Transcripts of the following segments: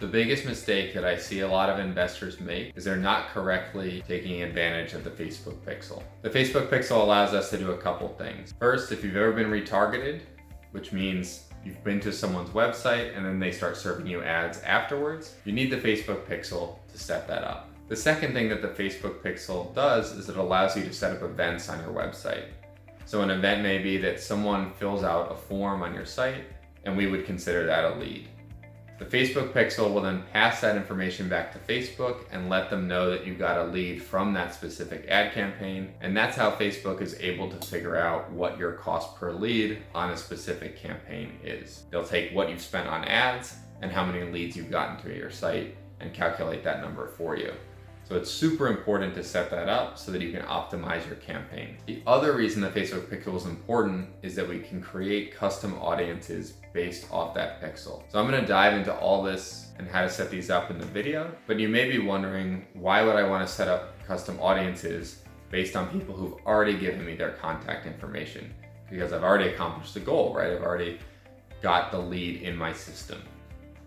The biggest mistake that I see a lot of investors make is they're not correctly taking advantage of the Facebook Pixel. The Facebook Pixel allows us to do a couple things. First, if you've ever been retargeted, which means you've been to someone's website and then they start serving you ads afterwards, you need the Facebook Pixel to set that up. The second thing that the Facebook Pixel does is it allows you to set up events on your website. So an event may be that someone fills out a form on your site, and we would consider that a lead. The Facebook Pixel will then pass that information back to Facebook and let them know that you got a lead from that specific ad campaign. And that's how Facebook is able to figure out what your cost per lead on a specific campaign is. They'll take what you've spent on ads and how many leads you've gotten to your site and calculate that number for you. So it's super important to set that up so that you can optimize your campaign. The other reason the Facebook Pixel is important is that we can create custom audiences based off that pixel. So I'm going to dive into all this and how to set these up in the video, but you may be wondering, why would I want to set up custom audiences based on people who've already given me their contact information? Because I've already accomplished the goal, right? I've already got the lead in my system.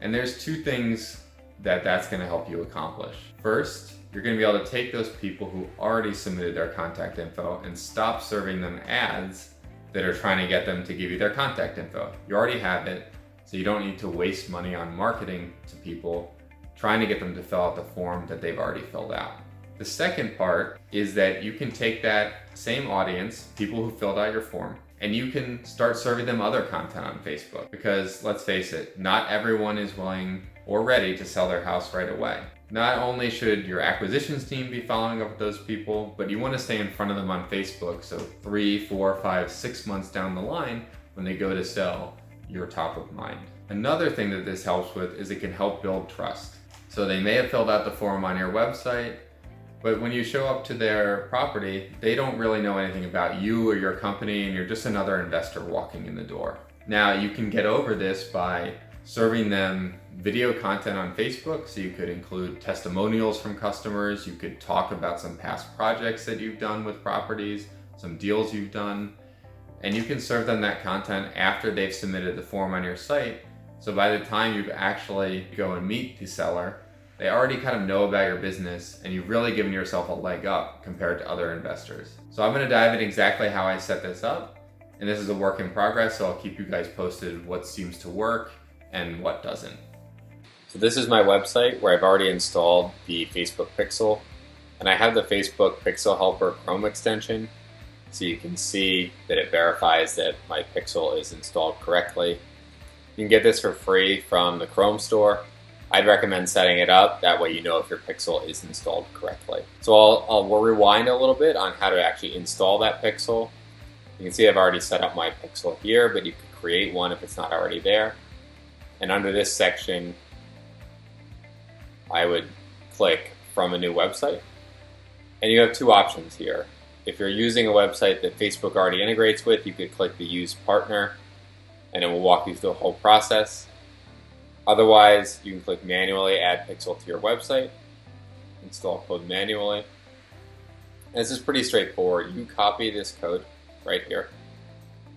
And there's two things that's going to help you accomplish. First, you're going to be able to take those people who already submitted their contact info and stop serving them ads that are trying to get them to give you their contact info. You already have it, so you don't need to waste money on marketing to people trying to get them to fill out the form that they've already filled out. The second part is that you can take that same audience, people who filled out your form, and you can start serving them other content on Facebook. Because let's face it, not everyone is willing or ready to sell their house right away. Not only should your acquisitions team be following up with those people, but you want to stay in front of them on Facebook so 3, 4, 5, 6 months down the line, when they go to sell, you're top of mind. Another thing that this helps with is it can help build trust. So they may have filled out the form on your website, but when you show up to their property, they don't really know anything about you or your company, and you're just another investor walking in the door. Now, you can get over this by serving them video content on Facebook. So you could include testimonials from customers. You could talk about some past projects that you've done with properties, some deals you've done, and you can serve them that content after they've submitted the form on your site. So by the time you actually go and meet the seller, they already kind of know about your business, and you've really given yourself a leg up compared to other investors. So I'm going to dive in exactly how I set this up. And this is a work in progress, so I'll keep you guys posted what seems to work and what doesn't. So this is my website where I've already installed the Facebook Pixel, and I have the Facebook Pixel Helper Chrome extension, so you can see that it verifies that my Pixel is installed correctly. You can get this for free from the Chrome store. I'd recommend setting it up, that way you know if your Pixel is installed correctly. So I'll rewind a little bit on how to actually install that Pixel. You can see I've already set up my Pixel here, but you could create one if it's not already there. And under this section, I would click from a new website. And you have two options here. If you're using a website that Facebook already integrates with, you could click the Use Partner, and it will walk you through the whole process. Otherwise, you can click Manually Add Pixel to your website, install code manually. And this is pretty straightforward. You copy this code right here,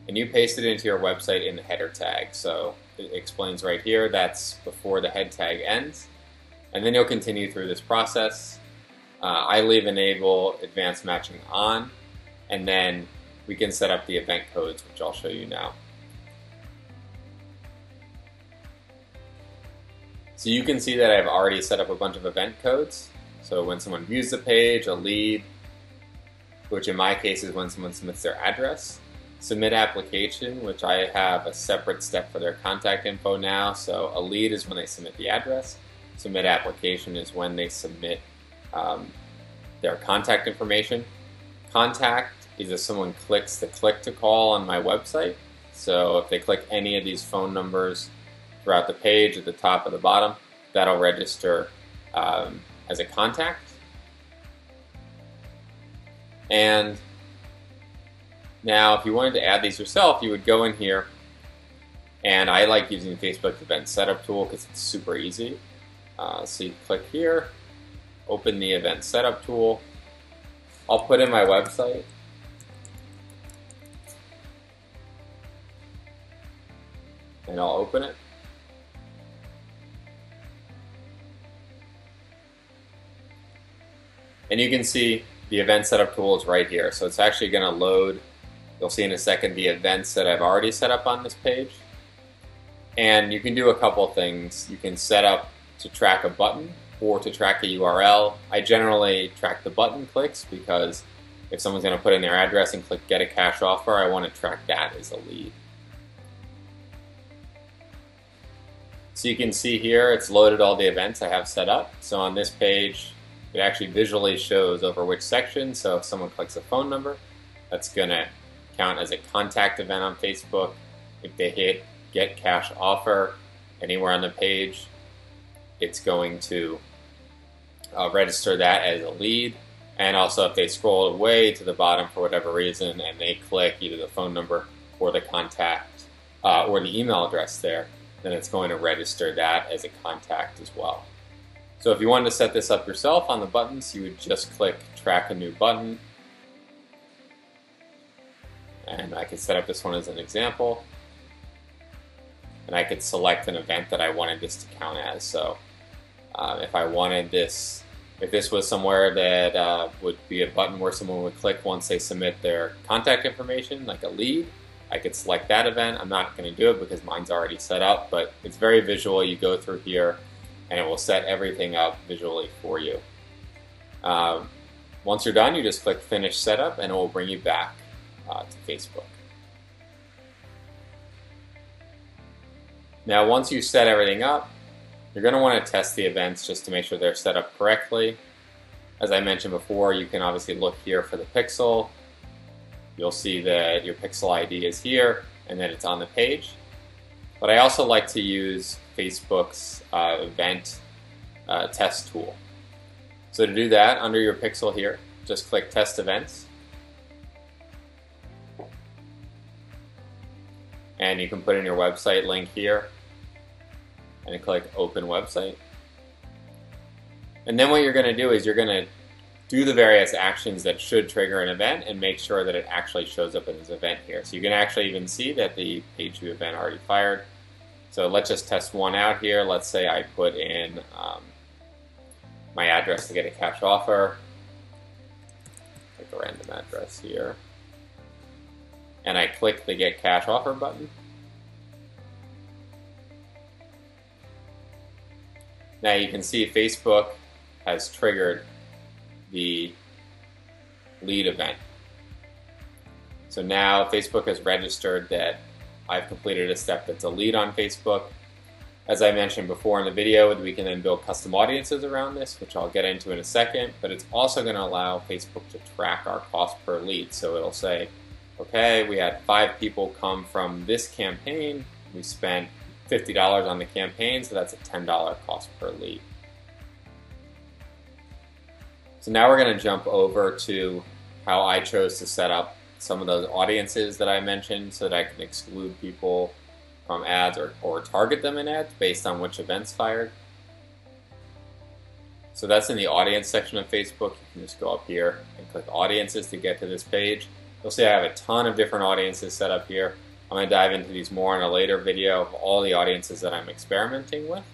and you paste it into your website in the header tag. So it explains right here, that's before the head tag ends. And then you'll continue through this process. I leave Enable Advanced Matching on, and then we can set up the event codes, which I'll show you now. So you can see that I've already set up a bunch of event codes. So when someone views the page, a lead, which in my case is when someone submits their address, submit application, which I have a separate step for their contact info now. So a lead is when they submit the address. Submit application is when they submit their contact information. Contact is if someone clicks the click to call on my website. So if they click any of these phone numbers throughout the page at the top or the bottom, that'll register as a contact. And now if you wanted to add these yourself, you would go in here, and I like using the Facebook Event Setup tool because it's super easy. So you click here, open the Event Setup tool. I'll put in my website. And I'll open it. And you can see the event setup tool is right here. So it's actually going to load, you'll see in a second, the events that I've already set up on this page. And you can do a couple things. You can set up to track a button or to track a URL. I generally track the button clicks because if someone's going to put in their address and click get a cash offer, I want to track that as a lead. So you can see here it's loaded all the events I have set up. So on this page, it actually visually shows over which section. So if someone clicks a phone number, that's going to count as a contact event on Facebook. If they hit get cash offer anywhere on the page, it's going to register that as a lead. And also if they scroll way to the bottom for whatever reason and they click either the phone number or the contact or the email address there, then it's going to register that as a contact as well. So if you wanted to set this up yourself on the buttons, you would just click track a new button. And I could set up this one as an example. And I could select an event that I wanted this to count as. So if I wanted this, if this was somewhere that would be a button where someone would click once they submit their contact information, like a lead, I could select that event. I'm not going to do it because mine's already set up, but it's very visual. You go through here and it will set everything up visually for you. Once you're done, you just click Finish Setup and it will bring you back to Facebook. Now, once you set everything up, you're going to want to test the events just to make sure they're set up correctly. As I mentioned before, you can obviously look here for the pixel. You'll see that your pixel ID is here and that it's on the page. But I also like to use Facebook's event test tool. So to do that, under your pixel here, just click Test Events. And you can put in your website link here and click Open Website. And then what you're going to do is you're going to do the various actions that should trigger an event and make sure that it actually shows up in this event here. So you can actually even see that the page 2 event already fired. So let's just test one out here. Let's say I put in my address to get a cash offer. Pick a random address here. And I click the Get Cash Offer button. Now you can see Facebook has triggered the lead event. So now Facebook has registered that I've completed a step that's a lead on Facebook. As I mentioned before in the video, we can then build custom audiences around this, which I'll get into in a second, but it's also going to allow Facebook to track our cost per lead. So it'll say, okay, we had 5 people come from this campaign, we spent $50 on the campaign, so that's a $10 cost per lead. So now we're going to jump over to how I chose to set up some of those audiences that I mentioned so that I can exclude people from ads or target them in ads based on which events fired. So that's in the audience section of Facebook. You can just go up here and click audiences to get to this page. You'll see I have a ton of different audiences set up here. I'm going to dive into these more in a later video of all the audiences that I'm experimenting with.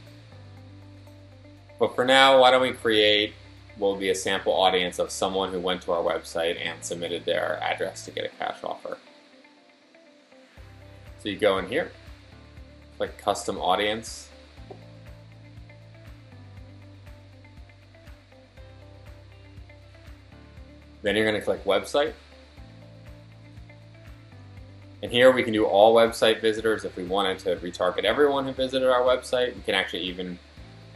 But for now, why don't we create what will be a sample audience of someone who went to our website and submitted their address to get a cash offer. So you go in here, click Custom Audience. Then you're going to click Website. And here we can do all website visitors. If we wanted to retarget everyone who visited our website, we can actually even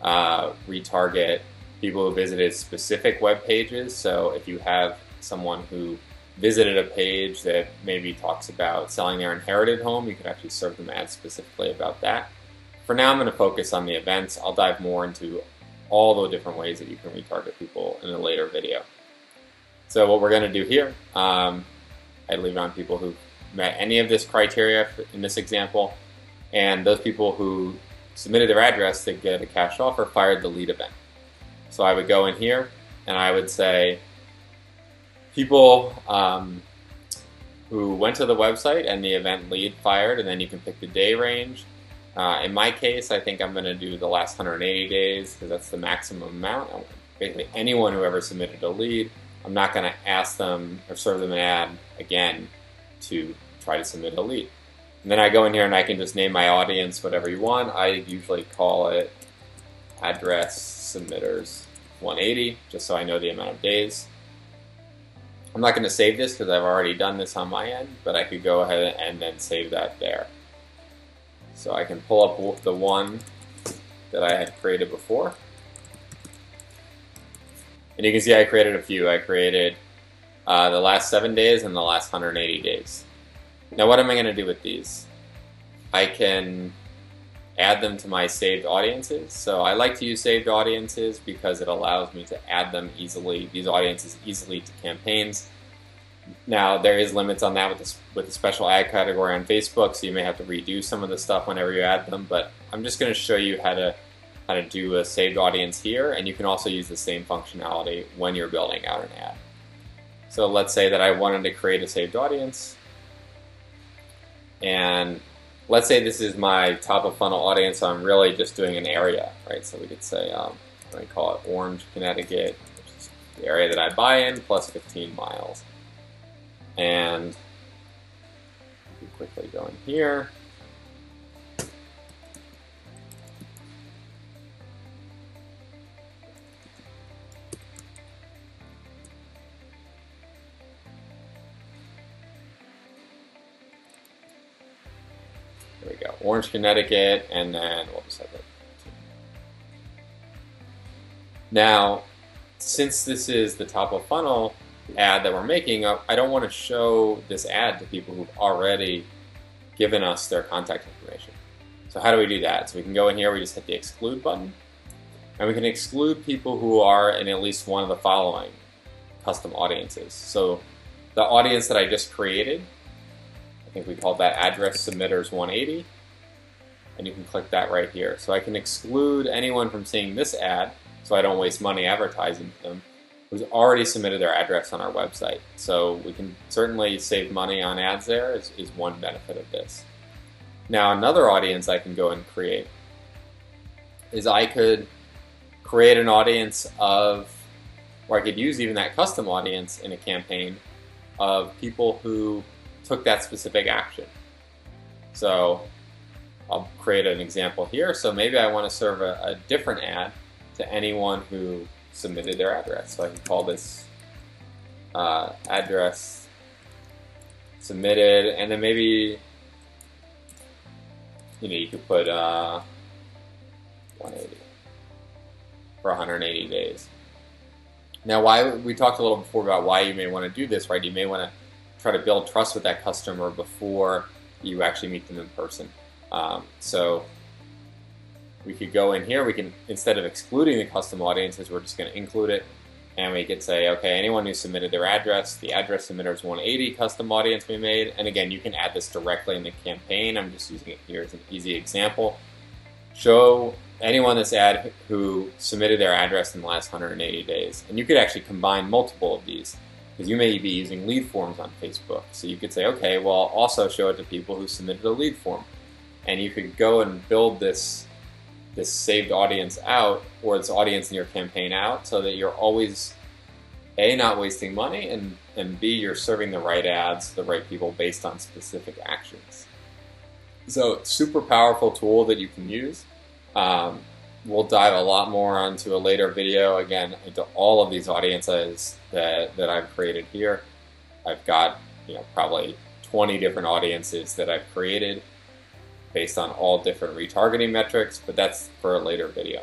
retarget people who visited specific web pages. So if you have someone who visited a page that maybe talks about selling their inherited home, you can actually serve them ads specifically about that. For now, I'm going to focus on the events. I'll dive more into all the different ways that you can retarget people in a later video. So what we're going to do here, I leave it on people who met any of this criteria in this example, and those people who submitted their address to get a cash offer fired the lead event. So I would go in here and I would say people who went to the website and the event lead fired, and then you can pick the day range. In my case, I think I'm going to do the last 180 days because that's the maximum amount. basically anyone who ever submitted a lead. I'm not going to ask them or serve them an ad again to try to submit a lead. And then I go in here and I can just name my audience whatever you want. I usually call it address submitters 180, just so I know the amount of days. I'm not going to save this because I've already done this on my end, but I could go ahead and then save that there. So I can pull up the one that I had created before. And you can see I created a few. I created the last 7 days and the last 180 days. Now what am I going to do with these? I can add them to my saved audiences. So I like to use saved audiences because it allows me to add them easily, these audiences easily to campaigns. Now there is limits on that with the special ad category on Facebook, so you may have to redo some of the stuff whenever you add them, but I'm just going to show you how to do a saved audience here, and you can also use the same functionality when you're building out an ad. So let's say that I wanted to create a saved audience, and let's say this is my top of funnel audience, so I'm really just doing an area, right? So we could say, let me call it Orange, Connecticut, which is the area that I buy in, plus 15 miles. And we quickly go in here. There we go, Orange, Connecticut, and then we'll just have it. Now, since this is the top of funnel ad that we're making, I don't want to show this ad to people who've already given us their contact information. So how do we do that? So we can go in here, we just hit the exclude button, and we can exclude people who are in at least one of the following custom audiences. So the audience that I just created, I think we called that address submitters 180, and you can click that right here. So I can exclude anyone from seeing this ad, so I don't waste money advertising to them, who's already submitted their address on our website. So we can certainly save money on ads there is one benefit of this. Now another audience I can go and create is I could create an audience of, or I could use even that custom audience in a campaign of people who took that specific action. So I'll create an example here. So maybe I want to serve a different ad to anyone who submitted their address. So I can call this address submitted, and then maybe you could put 180 for 180 days. Now, why we talked a little before about why you may want to do this, right? You may want to try to build trust with that customer before you actually meet them in person. So we could go in here, we can, instead of excluding the custom audiences, we're just going to include it, and we could say, okay, anyone who submitted their address, the address submitters 180 custom audience we made, and again, you can add this directly in the campaign. I'm just using it here as an easy example. Show anyone this ad who submitted their address in the last 180 days, and you could actually combine multiple of these, because you may be using lead forms on Facebook. So you could say, okay, well, also show it to people who submitted a lead form, and you could go and build this saved audience out, or this audience in your campaign out, so that you're always A, not wasting money, and B, you're serving the right ads to the right people based on specific actions. So super powerful tool that you can use. We'll dive a lot more onto a later video, again, into all of these audiences that I've created here. I've got probably 20 different audiences that I've created based on all different retargeting metrics, but that's for a later video.